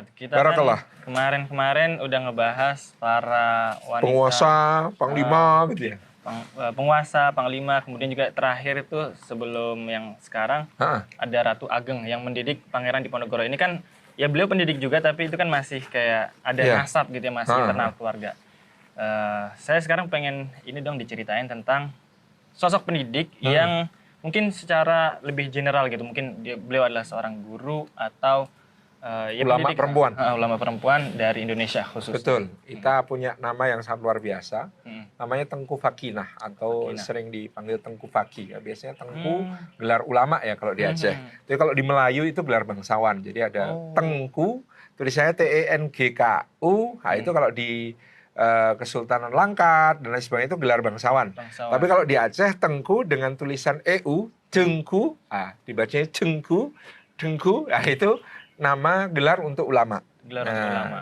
Ustadz, kita kan Barakallah. kemarin-kemarin udah ngebahas para wanita Penguasa, panglima gitu ya. penguasa, panglima, kemudian juga terakhir itu sebelum yang sekarang Ha, ada Ratu Ageng yang mendidik Pangeran Diponegoro. Ini kan ya beliau pendidik juga, tapi itu kan masih kayak ada Iya. nasab gitu ya, masih internal keluarga. Saya sekarang pengen ini dong diceritain tentang sosok pendidik yang mungkin secara lebih general gitu. Mungkin beliau adalah seorang guru atau ya Ulama pendidik, perempuan. ulama perempuan dari Indonesia khusus. Betul. Kita punya nama yang sangat luar biasa. Namanya Tengku Fakinah atau Fakinah. sering dipanggil Tengku Faki. Ya, biasanya Tengku gelar ulama ya kalau di Aceh. Tapi kalau di Melayu itu gelar bangsawan. Jadi ada Tengku, tulisannya TENGKU. Nah, itu kalau di Kesultanan Langkat dan lain sebagainya itu gelar bangsawan. Tapi kalau di Aceh Tengku dengan tulisan EU, Jengku, dibacanya Jengku, Dengku, itu nama gelar untuk ulama. Gelar untuk ulama.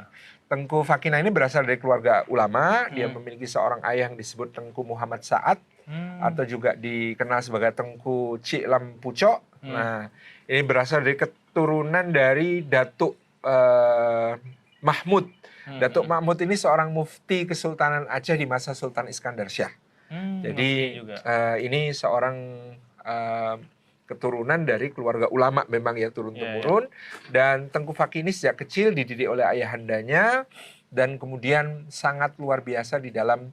Tengku Fakinah ini berasal dari keluarga ulama. Dia memiliki seorang ayah yang disebut Tengku Muhammad Sa'ad atau juga dikenal sebagai Tengku Cik Lampucok. Nah, ini berasal dari keturunan dari Datuk Mahmud. Datuk Mahmud ini seorang mufti Kesultanan Aceh di masa Sultan Iskandar Syah. Jadi ini seorang keturunan dari keluarga ulama memang ya turun-temurun. Dan Tengku Faki ini sejak kecil dididik oleh ayahandanya dan kemudian sangat luar biasa di dalam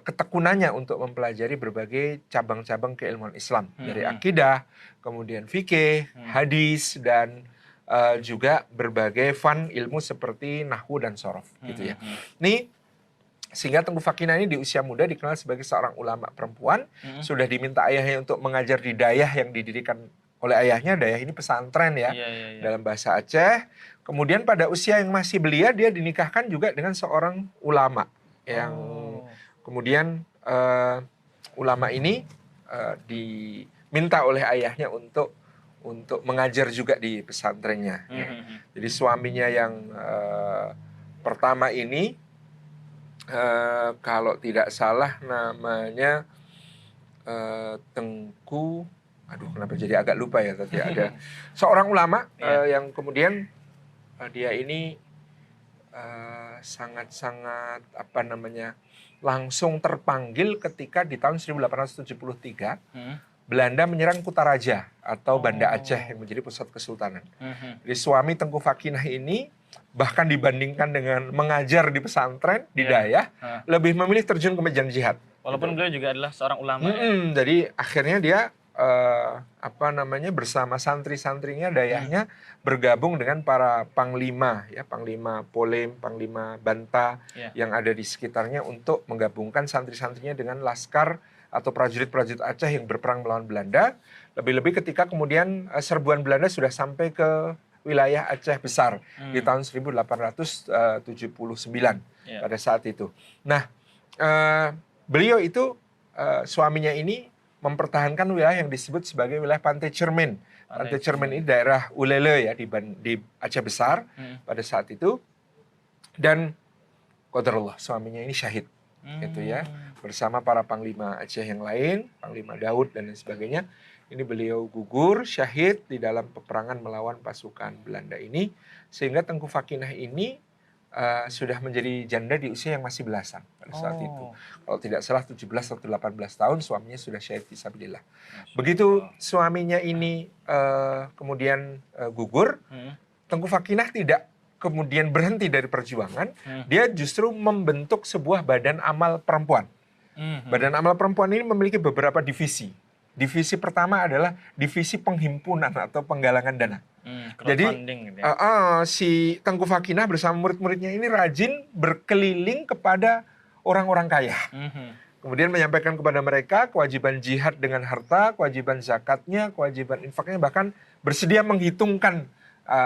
ketekunannya untuk mempelajari berbagai cabang-cabang keilmuan Islam. Dari akidah, kemudian fikih, hadis, dan juga berbagai fan ilmu seperti nahwu dan sorof gitu ya. Ini sehingga Tengku Fakinah ini di usia muda dikenal sebagai seorang ulama perempuan. Sudah diminta ayahnya untuk mengajar di dayah yang didirikan oleh ayahnya. Dayah ini pesantren ya, dalam bahasa Aceh. Kemudian pada usia yang masih belia dia dinikahkan juga dengan seorang ulama yang kemudian ulama ini diminta oleh ayahnya untuk mengajar juga di pesantrennya. Jadi suaminya yang pertama ini kalau tidak salah namanya Tengku, kenapa jadi agak lupa ya tadi ada seorang ulama yang kemudian dia ini sangat-sangat langsung terpanggil ketika di tahun 1873 Belanda menyerang Kutaraja atau Banda Aceh yang menjadi pusat kesultanan. Jadi suami Tengku Fakinah ini bahkan dibandingkan dengan mengajar di pesantren di dayah, lebih memilih terjun ke medan jihad. Walaupun beliau juga adalah seorang ulama. Jadi akhirnya dia bersama santri-santrinya dayahnya bergabung dengan para panglima ya, panglima Polem, panglima Banta yang ada di sekitarnya untuk menggabungkan santri-santrinya dengan laskar atau prajurit-prajurit Aceh yang berperang melawan Belanda. Lebih-lebih ketika kemudian serbuan Belanda sudah sampai ke wilayah Aceh besar di tahun 1879 pada saat itu. Nah, beliau itu suaminya ini mempertahankan wilayah yang disebut sebagai wilayah Pantai Cermin. Pantai Cermin ini daerah Ulele ya di Aceh besar pada saat itu. Dan qadarullah suaminya ini syahid. Gitu ya, bersama para panglima Aceh yang lain, Panglima Daud dan lain sebagainya. Ini beliau gugur syahid di dalam peperangan melawan pasukan Belanda ini, sehingga Tengku Fakinah ini sudah menjadi janda di usia yang masih belasan pada saat itu. Kalau tidak salah 17 atau 18 tahun suaminya sudah syahid fisabilillah. Begitu suaminya ini kemudian gugur, Tengku Fakinah tidak kemudian berhenti dari perjuangan, dia justru membentuk sebuah badan amal perempuan. Badan amal perempuan ini memiliki beberapa divisi. Divisi pertama adalah divisi penghimpunan atau penggalangan dana. Jadi gitu ya. Si Tengku Fakinah bersama murid-muridnya ini rajin berkeliling kepada orang-orang kaya. Kemudian menyampaikan kepada mereka kewajiban jihad dengan harta, kewajiban zakatnya, kewajiban infaknya, bahkan bersedia menghitungkan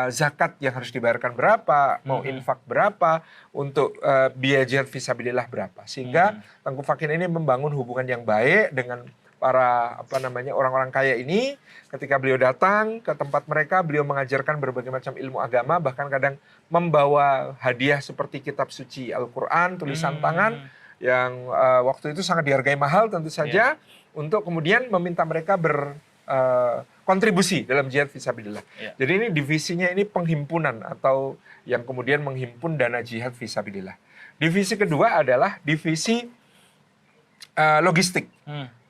zakat yang harus dibayarkan berapa, mau infak berapa, untuk biaya jihad fisabilillah berapa. Sehingga Tengku Fakinah ini membangun hubungan yang baik dengan para orang-orang kaya ini. Ketika beliau datang ke tempat mereka, beliau mengajarkan berbagai macam ilmu agama, bahkan kadang membawa hadiah seperti kitab suci Al-Quran, tulisan tangan, yang waktu itu sangat dihargai mahal tentu saja, untuk kemudian meminta mereka kontribusi dalam jihad fisabilillah. Iya. Jadi ini divisinya ini penghimpunan atau yang kemudian menghimpun dana jihad fisabilillah. Divisi kedua adalah divisi logistik.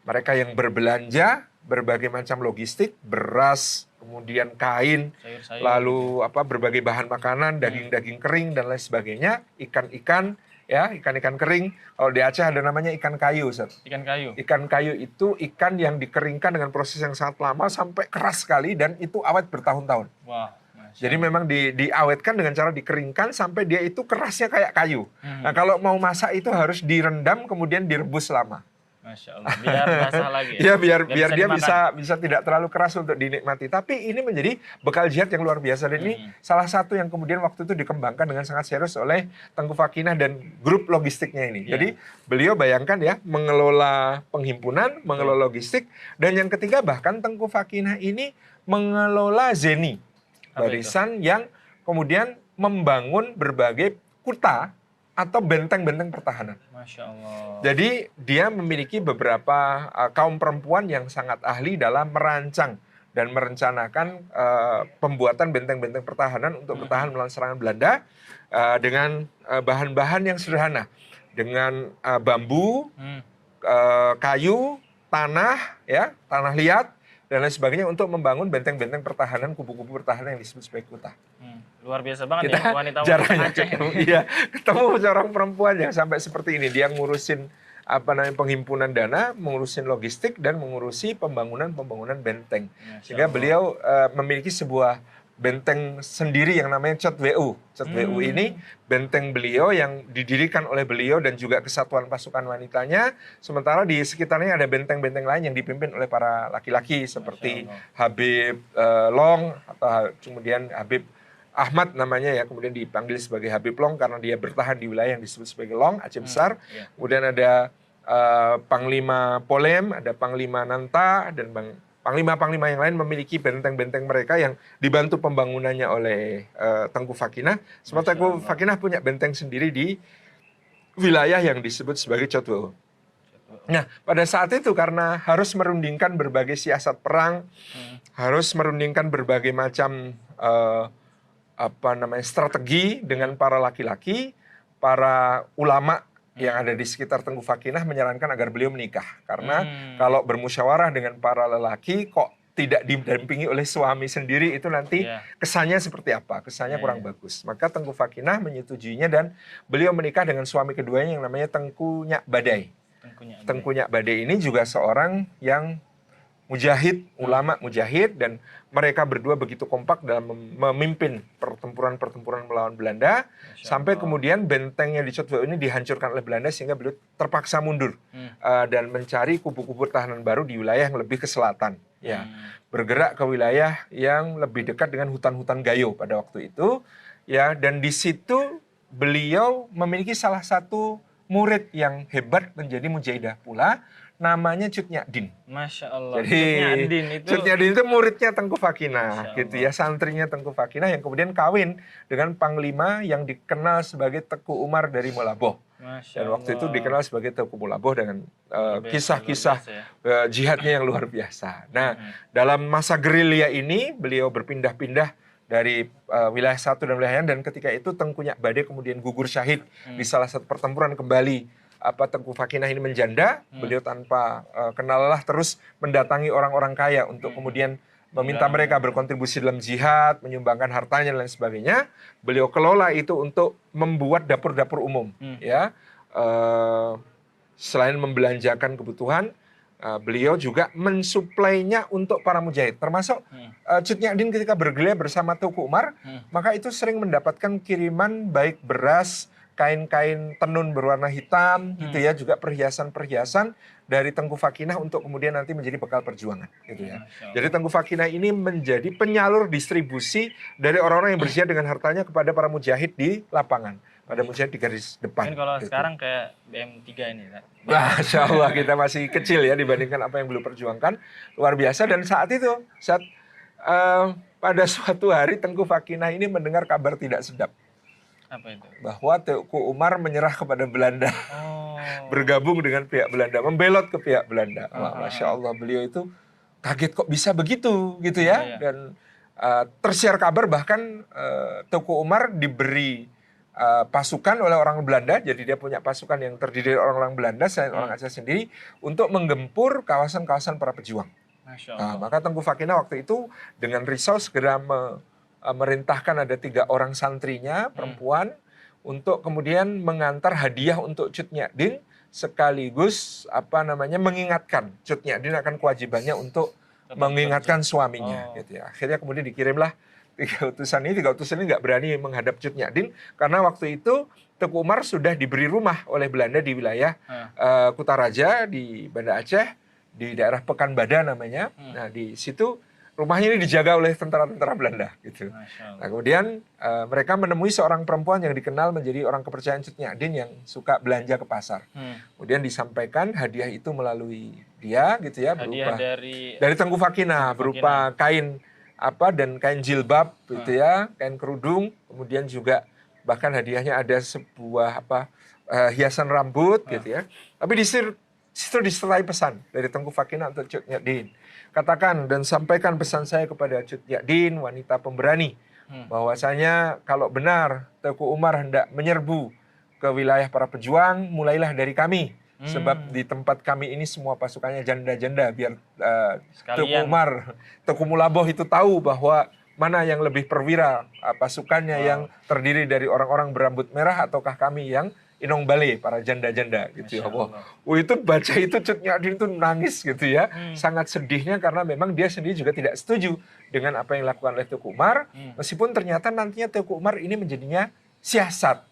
Mereka yang berbelanja berbagai macam logistik, beras, kemudian kain, Sayur-sayur, lalu berbagai bahan makanan, daging-daging kering dan lain sebagainya, ikan-ikan, ya, ikan-ikan kering. Kalau di Aceh ada namanya ikan kayu, Ustaz. Ikan kayu. Ikan kayu itu ikan yang dikeringkan dengan proses yang sangat lama sampai keras sekali dan itu awet bertahun-tahun. Wah. Jadi memang diawetkan dengan cara dikeringkan sampai dia itu kerasnya kayak kayu. Nah, kalau mau masak itu harus direndam kemudian direbus lama. Masya Allah, biar basah lagi. Ya, biar dia dimakan. bisa tidak terlalu keras untuk dinikmati. Tapi ini menjadi bekal jihad yang luar biasa dan ini salah satu yang kemudian waktu itu dikembangkan dengan sangat serius oleh Tengku Fakinah dan grup logistiknya ini. Jadi beliau bayangkan ya, mengelola penghimpunan, mengelola logistik, dan yang ketiga bahkan Tengku Fakinah ini mengelola Zeni, barisan yang kemudian membangun berbagai kuta atau benteng-benteng pertahanan. Masya Allah. Jadi dia memiliki beberapa kaum perempuan yang sangat ahli dalam merancang dan merencanakan pembuatan benteng-benteng pertahanan untuk bertahan melawan serangan Belanda dengan bahan-bahan yang sederhana, dengan bambu, kayu, tanah, ya, tanah liat dan lain sebagainya untuk membangun benteng-benteng pertahanan, kubu-kubu pertahanan yang disebut sebagai kuta. Luar biasa banget Kita ya wanita jarang Aceh. ketemu seorang perempuan yang sampai seperti ini. Dia ngurusin penghimpunan dana, mengurusin logistik dan mengurusi pembangunan benteng. Sehingga beliau memiliki sebuah benteng sendiri yang namanya Cot WU. Cot WU ini benteng beliau yang didirikan oleh beliau dan juga kesatuan pasukan wanitanya. Sementara di sekitarnya ada benteng-benteng lain yang dipimpin oleh para laki-laki seperti Habib Long atau kemudian Habib Ahmad namanya ya, kemudian dipanggil sebagai Habib Long karena dia bertahan di wilayah yang disebut sebagai Long, Aceh Besar. Kemudian ada Panglima Polem, ada Panglima Nanta, dan Panglima-panglima yang lain memiliki benteng-benteng mereka yang dibantu pembangunannya oleh Tengku Fakinah. Sementara Tengku Fakinah punya benteng sendiri di wilayah yang disebut sebagai Cotwo. Nah, pada saat itu karena harus merundingkan berbagai siasat perang, harus merundingkan berbagai macam strategi dengan para laki-laki, para ulama yang ada di sekitar Tengku Fakinah menyarankan agar beliau menikah. Karena kalau bermusyawarah dengan para lelaki kok tidak didampingi oleh suami sendiri, itu nanti kesannya seperti apa? Kesannya kurang bagus. Maka Tengku Fakinah menyetujuinya dan beliau menikah dengan suami keduanya yang namanya Tengku Nyak Badai. Tengku Nyak Badai ini juga seorang yang mujahid, ulama mujahid, dan mereka berdua begitu kompak dalam memimpin pertempuran-pertempuran melawan Belanda sampai kemudian bentengnya di Cotwo ini dihancurkan oleh Belanda sehingga beliau terpaksa mundur dan mencari kubu-kubu pertahanan baru di wilayah yang lebih ke selatan, ya, bergerak ke wilayah yang lebih dekat dengan hutan-hutan Gayo pada waktu itu, ya, dan di situ beliau memiliki salah satu murid yang hebat menjadi mujahidah pula, namanya Cut Nyadin. Masya Allah. Jadi Cut Nyadin itu muridnya Tengku Fakinah, gitu ya, santrinya Tengku Fakinah yang kemudian kawin dengan panglima yang dikenal sebagai Teku Umar dari Molaboh. Dan waktu itu dikenal sebagai Teku Molaboh dengan kisah-kisah jihadnya yang luar biasa. Nah, dalam masa gerilya ini beliau berpindah-pindah dari wilayah satu dan wilayah lain, dan ketika itu Tengku Nyak Badai kemudian gugur syahid di salah satu pertempuran. Kembali Tengku Fakinah ini menjanda, beliau tanpa kenal lelah terus mendatangi orang-orang kaya untuk kemudian meminta mereka berkontribusi dalam jihad, menyumbangkan hartanya dan lain sebagainya. Beliau kelola itu untuk membuat dapur-dapur umum, ya. Selain membelanjakan kebutuhan, beliau juga mensuplainya untuk para mujahid. Termasuk Cut Nyadin ketika bergerilya bersama Teku Umar, maka itu sering mendapatkan kiriman baik beras, kain-kain tenun berwarna hitam, gitu ya, juga perhiasan-perhiasan dari Tengku Fakinah untuk kemudian nanti menjadi bekal perjuangan, gitu ya. Jadi Tengku Fakinah ini menjadi penyalur distribusi dari orang-orang yang berjihad dengan hartanya kepada para mujahid di lapangan, pada mujahid di garis depan. Mungkin kalau gitu. sekarang kayak BM3 ini, kan? Masya Allah, kita masih kecil ya dibandingkan apa yang beliau perjuangkan, luar biasa. Dan saat itu, pada suatu hari Tengku Fakinah ini mendengar kabar tidak sedap. Apa itu? Bahwa Teku Umar menyerah kepada Belanda, bergabung dengan pihak Belanda, membelot ke pihak Belanda. Masya Allah, beliau itu kaget kok bisa begitu gitu ya. Dan tersiar kabar bahkan Teuku Umar diberi pasukan oleh orang Belanda, jadi dia punya pasukan yang terdiri dari orang-orang Belanda selain orang Aceh sendiri untuk menggempur kawasan-kawasan para pejuang. Nah, maka Tengku Fakina waktu itu dengan risau segera merintahkan ada 3 orang santrinya perempuan untuk kemudian mengantar hadiah untuk Cut Nyak sekaligus mengingatkan Cut Nyak akan kewajibannya untuk mengingatkan suaminya gitu ya. Akhirnya kemudian dikirimlah 3 utusan ini nggak berani menghadap Cut Nyak karena waktu itu Teuku Umar sudah diberi rumah oleh Belanda di wilayah Kutaraja di Banda Aceh, di daerah Pekanbada namanya. Nah, di situ rumahnya ini dijaga oleh tentara-tentara Belanda gitu. Nah, kemudian mereka menemui seorang perempuan yang dikenal menjadi orang kepercayaan Cut Nyak yang suka belanja ke pasar. Kemudian disampaikan hadiah itu melalui dia gitu ya, berupa dari Tengku Fakina berupa kain dan kain jilbab gitu ya, kain kerudung, kemudian juga bahkan hadiahnya ada sebuah hiasan rambut gitu ya. Tapi di situ disertai pesan dari Tengku Fakina untuk Cut Nyak. Katakan dan sampaikan pesan saya kepada Cut Nyak, wanita pemberani, bahwasanya kalau benar Teuku Umar hendak menyerbu ke wilayah para pejuang, mulailah dari kami. Sebab di tempat kami ini semua pasukannya janda-janda, biar Teuku Mulaboh itu tahu bahwa mana yang lebih perwira, pasukannya yang terdiri dari orang-orang berambut merah ataukah kami yang Inong Bale, para janda-janda gitu ya. Itu baca itu Cut Nyak itu nangis gitu ya. Sangat sedihnya karena memang dia sendiri juga tidak setuju dengan apa yang dilakukan oleh Teuku Umar. Meskipun ternyata nantinya Teuku Umar ini menjadinya siasat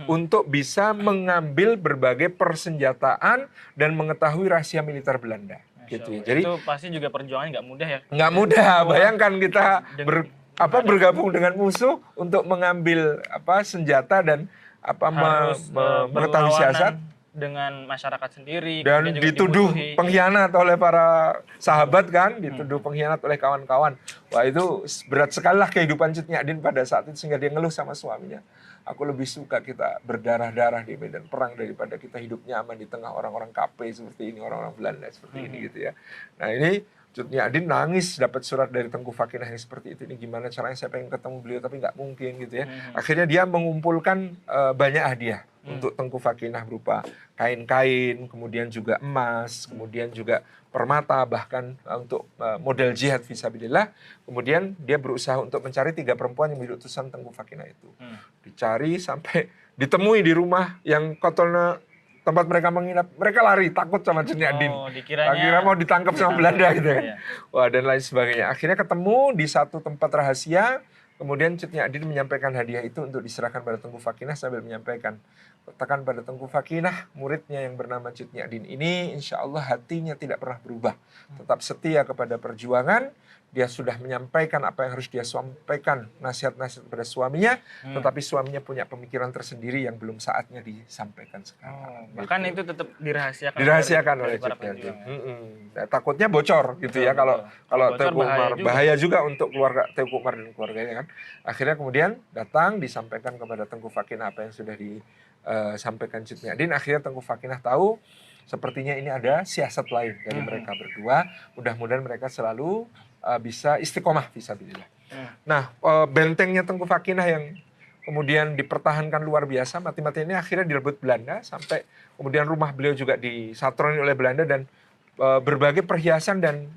untuk bisa mengambil berbagai persenjataan dan mengetahui rahasia militer Belanda. Gitu ya. Jadi itu pasti juga perjuangannya nggak mudah ya. Nggak mudah. Bayangkan kita bergabung dengan musuh untuk mengambil senjata dan mengetahui siasat dengan masyarakat sendiri dan dituduh pengkhianat oleh para sahabat kan, dituduh pengkhianat oleh kawan-kawan. Wah, itu berat sekali lah kehidupan Cut Nyak pada saat itu, sehingga dia ngeluh sama suaminya. Aku lebih suka kita berdarah-darah di medan perang daripada kita hidup nyaman di tengah orang-orang KP seperti ini, orang-orang Belanda seperti ini gitu ya. Nah, ini Cut Nyak nangis dapat surat dari Tengku Fakina yang seperti itu. Ini gimana caranya, saya pengen ketemu beliau tapi nggak mungkin gitu ya. Akhirnya dia mengumpulkan banyak hadiah untuk Tengku Fakina berupa kain-kain, kemudian juga emas, kemudian juga permata, bahkan untuk model jihad fisabilillah. Kemudian dia berusaha untuk mencari 3 perempuan yang menjadi utusan Tengku Fakina itu. Dicari sampai ditemui di rumah yang kotolnya tempat mereka menginap, mereka lari takut sama Cut Nyak. Kira mau ditangkap sama Belanda gitu kan. Wah, dan lain sebagainya. Akhirnya ketemu di satu tempat rahasia. Kemudian Cut Nyak menyampaikan hadiah itu untuk diserahkan pada Tengku Fakina sambil menyampaikan, katakan pada Tengku Fakina, muridnya yang bernama Cut Nyak ini insya Allah hatinya tidak pernah berubah, tetap setia kepada perjuangan. Dia sudah menyampaikan apa yang harus dia sampaikan, nasihat-nasihat kepada suaminya, tetapi suaminya punya pemikiran tersendiri yang belum saatnya disampaikan sekarang. Bahkan itu tetap dirahasiakan oleh Cut Nyak. Nah, takutnya bocor gitu ya, kalau Teuku Umar bahaya juga untuk keluarga Teuku Umar dan keluarganya kan. Akhirnya kemudian datang disampaikan kepada Tengku Fakina apa yang sudah disampaikan Cut Nyak. Akhirnya Tengku Fakina tahu sepertinya ini ada siasat lain dari mereka berdua. Mudah-mudahan mereka selalu bisa istiqomah fisabilillah. Nah, bentengnya Tengku Fakina yang kemudian dipertahankan luar biasa, mati-mati ini akhirnya direbut Belanda, sampai kemudian rumah beliau juga disatroni oleh Belanda, dan berbagai perhiasan dan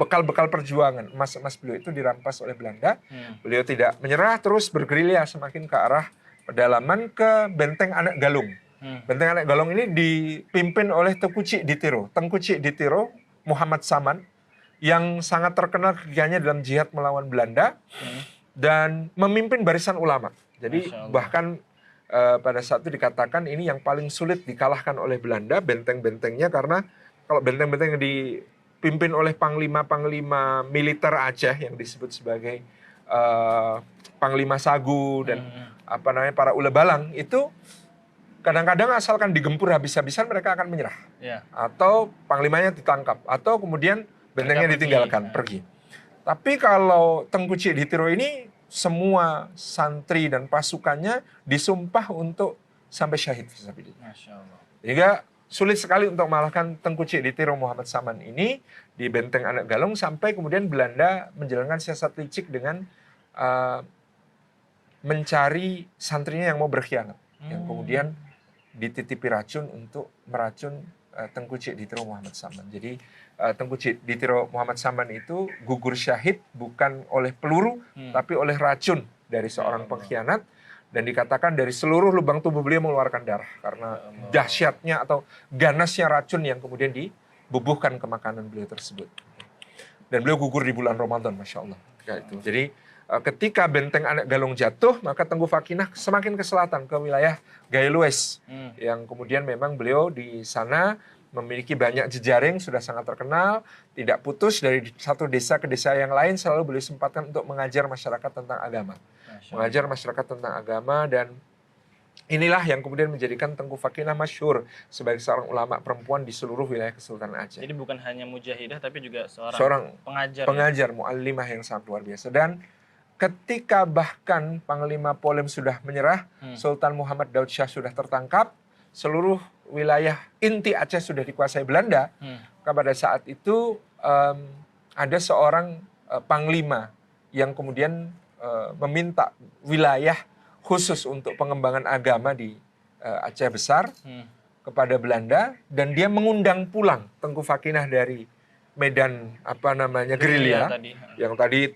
bekal-bekal perjuangan, emas-emas beliau itu dirampas oleh Belanda. Beliau tidak menyerah, terus bergerilya semakin ke arah pedalaman ke Benteng Anak Galung. Benteng Anak Galung ini dipimpin oleh Tengku Cik Ditiro Muhammad Saman, yang sangat terkenal kegiatannya dalam jihad melawan Belanda dan memimpin barisan ulama. Jadi bahkan pada saat itu dikatakan ini yang paling sulit dikalahkan oleh Belanda, benteng-bentengnya, karena kalau benteng-benteng yang dipimpin oleh panglima-panglima militer Aceh yang disebut sebagai Panglima Sagu dan para ule balang, itu kadang-kadang asalkan digempur habis-habisan mereka akan menyerah. Atau panglimanya ditangkap, atau kemudian bentengnya ditinggalkan, pergi. Tapi kalau Tengku Cik Ditiro ini, semua santri dan pasukannya disumpah untuk sampai syahid fisabilillah. Masya Allah. Sehingga sulit sekali untuk mengalahkan Tengku Cik Ditiro Muhammad Saman ini di Benteng Anak Galung, sampai kemudian Belanda menjalankan siasat licik dengan mencari santrinya yang mau berkhianat, yang kemudian dititipi racun untuk meracun Tengku Cik Ditiro Muhammad Saman. Jadi Tengku Cik Ditiro Muhammad Saman itu gugur syahid bukan oleh peluru, tapi oleh racun dari seorang pengkhianat, dan dikatakan dari seluruh lubang tubuh beliau mengeluarkan darah karena dahsyatnya atau ganasnya racun yang kemudian dibubuhkan ke makanan beliau tersebut. Dan beliau gugur di bulan Ramadan, Masya Allah. Jadi ketika Benteng Anak Galung jatuh, maka Tengku Fakinah semakin ke selatan, ke wilayah Gailues, yang kemudian memang beliau di sana memiliki banyak jejaring, sudah sangat terkenal, tidak putus dari satu desa ke desa yang lain, selalu beliau sempatkan untuk mengajar masyarakat tentang agama. Mengajar masyarakat tentang agama, dan inilah yang kemudian menjadikan Tengku Fakinah masyhur sebagai seorang ulama perempuan di seluruh wilayah Kesultanan Aceh. Jadi bukan hanya mujahidah, tapi juga seorang pengajar mu'allimah yang sangat luar biasa. Dan ketika bahkan Panglima Polem sudah menyerah, Sultan Muhammad Daud Shah sudah tertangkap, seluruh wilayah inti Aceh sudah dikuasai Belanda. Pada saat itu ada seorang panglima yang kemudian meminta wilayah khusus untuk pengembangan agama di Aceh Besar kepada Belanda, dan dia mengundang pulang Tengku Fakinah dari medan gerilya yang tadi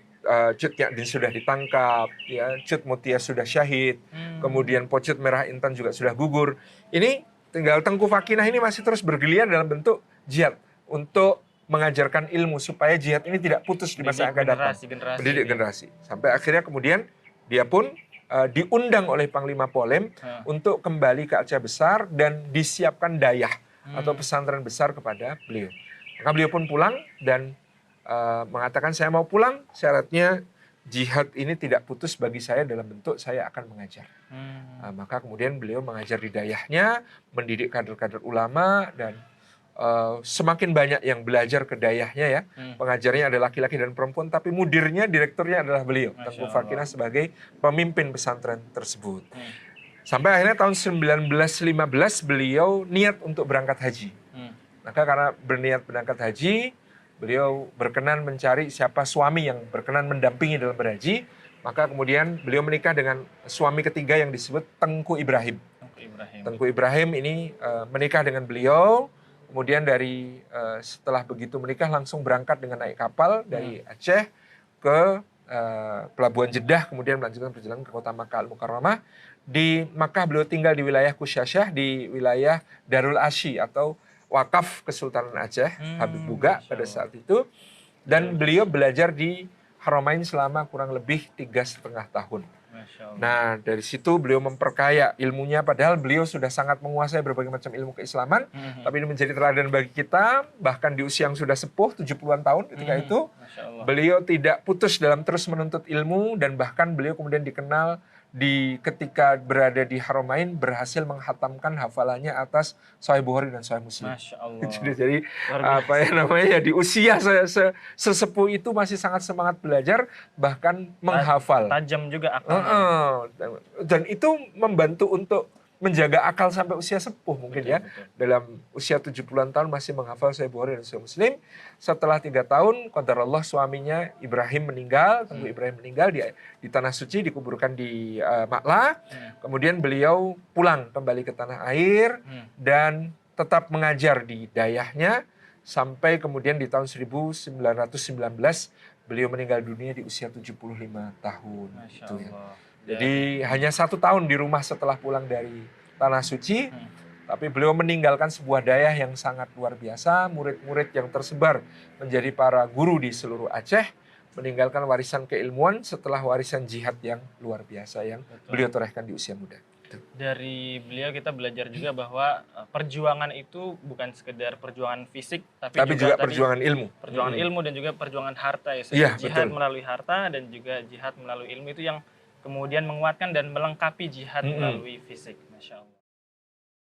Cut Nyadin sudah ditangkap, ya, Cut Mutia sudah syahid, kemudian Pocut Merah Intan juga sudah gugur. Ini tinggal Tengku Fakinah ini masih terus bergeliat dalam bentuk jihad untuk mengajarkan ilmu supaya jihad ini tidak putus di masa yang akan datang. Mendidik generasi. Sampai akhirnya kemudian dia pun diundang oleh Panglima Polem untuk kembali ke Aceh Besar dan disiapkan dayah atau pesantren besar kepada beliau. Maka beliau pun pulang dan mengatakan, saya mau pulang, syaratnya jihad ini tidak putus bagi saya dalam bentuk saya akan mengajar. Maka kemudian beliau mengajar di dayahnya, mendidik kader-kader ulama, dan semakin banyak yang belajar ke dayahnya, ya. Pengajarnya ada laki-laki dan perempuan, tapi mudirnya, direkturnya adalah beliau, Tengku Fakinah, sebagai pemimpin pesantren tersebut. Sampai akhirnya tahun 1915 beliau niat untuk berangkat haji. Maka karena berniat berangkat haji, beliau berkenan mencari siapa suami yang berkenan mendampingi dalam berhaji. Maka kemudian beliau menikah dengan suami ketiga yang disebut Tengku Ibrahim. Tengku Ibrahim ini menikah dengan beliau. Kemudian setelah begitu menikah langsung berangkat dengan naik kapal dari Aceh ke Pelabuhan Jeddah, kemudian melanjutkan perjalanan ke kota Makkah Al-Mukarramah. Di Makkah beliau tinggal di wilayah Kusyasyah, di wilayah Darul Asyi atau wakaf Kesultanan Aceh, Habib Buga pada saat itu. Dan beliau belajar di Haramain selama kurang lebih 3,5 tahun. Nah, dari situ beliau memperkaya ilmunya, padahal beliau sudah sangat menguasai berbagai macam ilmu keislaman. Tapi ini menjadi teladan bagi kita, bahkan di usia yang sudah sepuh, 70-an tahun ketika itu. Beliau tidak putus dalam terus menuntut ilmu, dan bahkan beliau kemudian dikenal ketika berada di Haramain berhasil menghatamkan hafalannya atas Sahih Bukhari dan Sahih Muslim. Masya Allah. Jadi di usia sesepuh itu masih sangat semangat belajar, bahkan menghafal. Tajam juga akalnya. Dan itu membantu untuk menjaga akal sampai usia sepuh mungkin, betul. Dalam usia 70-an tahun masih menghafal Sahih Bukhari dan Sahih Muslim. Setelah 3 tahun, qadarullah suaminya Ibrahim meninggal, Tengku Ibrahim meninggal di Tanah Suci, dikuburkan di Maklah. Kemudian beliau pulang kembali ke tanah air dan tetap mengajar di dayahnya sampai kemudian di tahun 1919 beliau meninggal dunia di usia 75 tahun. Masya gitu, ya. Allah. Jadi hanya 1 tahun di rumah setelah pulang dari Tanah Suci, tapi beliau meninggalkan sebuah dayah yang sangat luar biasa, murid-murid yang tersebar menjadi para guru di seluruh Aceh, meninggalkan warisan keilmuan setelah warisan jihad yang luar biasa yang beliau torehkan di usia muda. Dari beliau kita belajar juga bahwa perjuangan itu bukan sekedar perjuangan fisik, tapi juga perjuangan ilmu. Perjuangan ilmu dan juga perjuangan harta, ya. Jihad melalui harta dan juga jihad melalui ilmu itu yang kemudian menguatkan dan melengkapi jihad melalui fisik. Masya Allah.